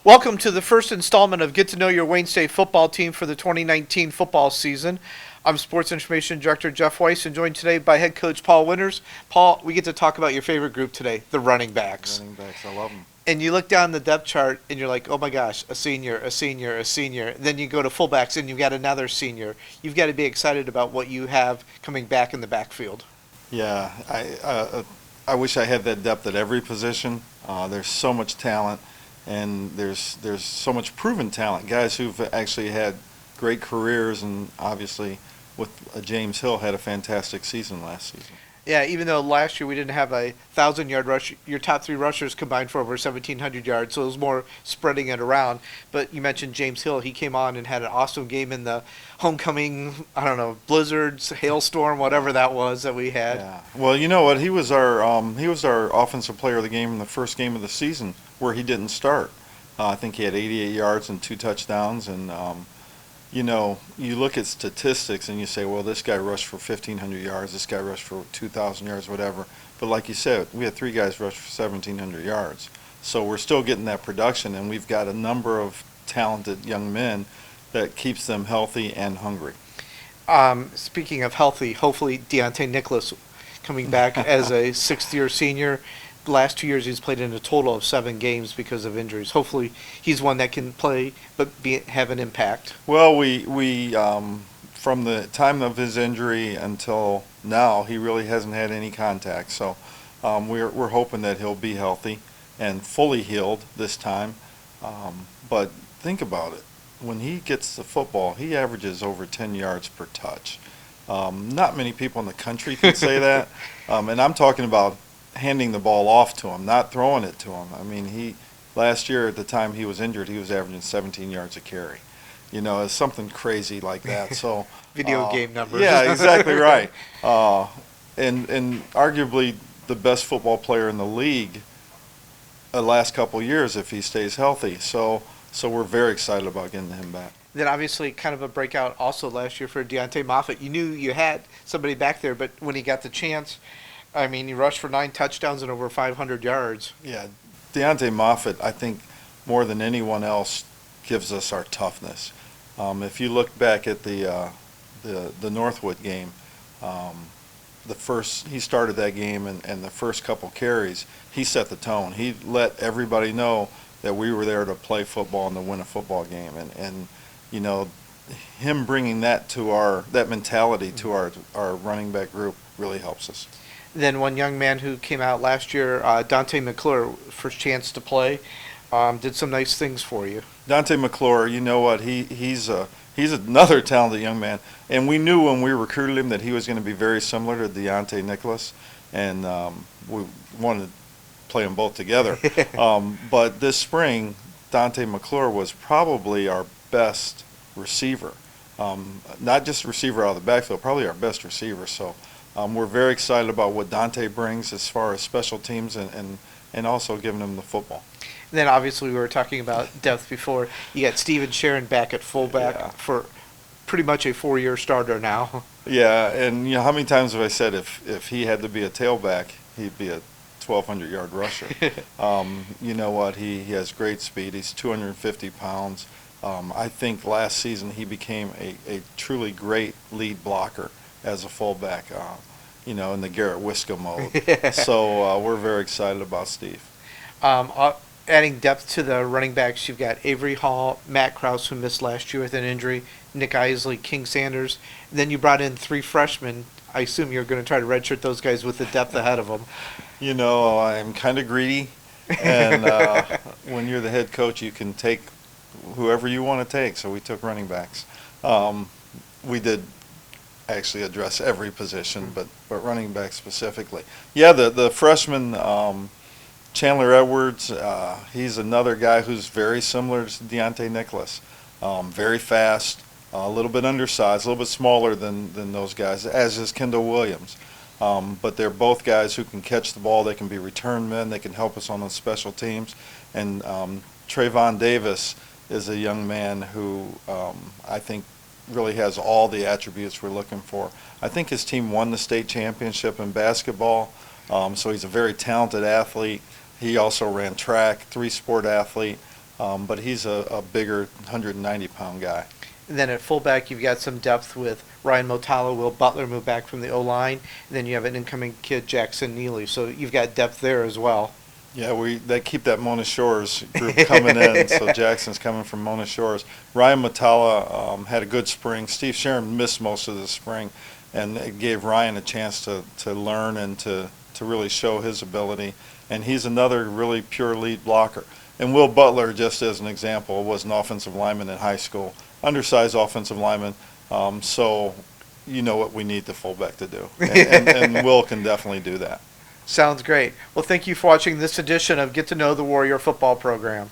Welcome to the first installment of Get to Know Your Wayne State football team for the 2019 football season. I'm Sports Information Director Jeff Weiss and joined today by Head Coach Paul Winters. Paul, we get to talk about your favorite group today, the running backs. Running backs, I love them. And you look down the depth chart and you're like, oh my gosh, a senior, a senior, a senior. Then you go to fullbacks and you've got another senior. You've got to be excited about what you have coming back in the backfield. Yeah, I wish I had that depth at every position. There's so much talent, and there's so much proven talent. Guys who've actually had great careers, and obviously with James Hill had a fantastic season last season. Yeah, even though last year we didn't have a 1,000-yard rush, your top three rushers combined for over 1,700 yards, so it was more spreading it around. But you mentioned James Hill. He came on and had an awesome game in the homecoming, blizzards, hailstorm, whatever that was that we had. Yeah. Well, you know what? He was our offensive player of the game in the first game of the season where he didn't start. I think he had 88 yards and 2 touchdowns, and you look at statistics and you say, well, this guy rushed for 1,500 yards, this guy rushed for 2,000 yards, whatever. But like you said, we had 3 guys rush for 1,700 yards. So we're still getting that production, and we've got a number of talented young men that keeps them healthy and hungry. Speaking of healthy, hopefully Deonte Nicholas coming back as a sixth-year senior. The last 2 years he's played in a total of 7 games because of injuries. Hopefully he's one that can play but have an impact. Well, we from the time of his injury until now, he really hasn't had any contact. So we're hoping that he'll be healthy and fully healed this time. But think about it. When he gets the football, he averages over 10 yards per touch. Not many people in the country can say that. And I'm talking about handing the ball off to him, not throwing it to him. I mean, last year at the time he was injured, he was averaging 17 yards a carry. It's something crazy like that. So video game numbers. Yeah, exactly right. And arguably the best football player in the league the last couple of years if he stays healthy. So we're very excited about getting him back. Then obviously kind of a breakout also last year for Deonte Moffitt. You knew you had somebody back there, but when he got the chance, he rushed for 9 touchdowns and over 500 yards. Yeah, Deonte Moffitt, I think, more than anyone else, gives us our toughness. If you look back at the Northwood game, he started that game, and the first couple carries, he set the tone. He let everybody know that we were there to play football and to win a football game, and him bringing that mentality to our running back group really helps us. Then one young man who came out last year, Donte Mcclure, first chance to play, did some nice things for you. Donte Mcclure, you know what? He's another talented young man, and we knew when we recruited him that he was going to be very similar to Deonte Nicholas, and we wanted to play them both together. But this spring, Donte Mcclure was probably our best receiver, not just receiver out of the backfield, probably our best receiver. So. We're very excited about what Donte brings as far as special teams and also giving him the football. And then obviously we were talking about depth before. You got Steven Sharon back at fullback for pretty much a 4-year starter now. Yeah, and how many times have I said if he had to be a tailback, he'd be a 1,200-yard rusher. You know what? He has great speed. He's 250 pounds. I think last season he became a truly great lead blocker as a fullback, in the Garrett Wiska mode. So we're very excited about Steve. Adding depth to the running backs, you've got Avery Hall, Matt Krause, who missed last year with an injury, Nick Isley, King Sanders. And then you brought in 3 freshmen. I assume you're going to try to redshirt those guys with the depth ahead of them. I'm kind of greedy. And when you're the head coach, you can take whoever you want to take. So we took running backs. We did actually address every position, but running back specifically. Yeah, the freshman Chandler Edwards, he's another guy who's very similar to Deonte Nicholas. Very fast, a little bit undersized, a little bit smaller than those guys, as is Kendall Williams. But they're both guys who can catch the ball. They can be return men. They can help us on the special teams. And Trayvon Davis is a young man who I think really has all the attributes we're looking for. I think his team won the state championship in basketball, so he's a very talented athlete. He also ran track, 3-sport athlete. but he's a bigger 190-pound guy. And then at fullback, you've got some depth with Ryan Motala, Will Butler moved back from the O-line, and then you have an incoming kid, Jackson Neely. So you've got depth there as well. Yeah, they keep that Mona Shores group coming in, so Jackson's coming from Mona Shores. Ryan Motala had a good spring. Steve Sharon missed most of the spring, and it gave Ryan a chance to learn and to really show his ability. And he's another really pure lead blocker. And Will Butler, just as an example, was an offensive lineman in high school, undersized offensive lineman. So you know what we need the fullback to do, and Will can definitely do that. Sounds great. Well, thank you for watching this edition of Get to Know the Warrior football program.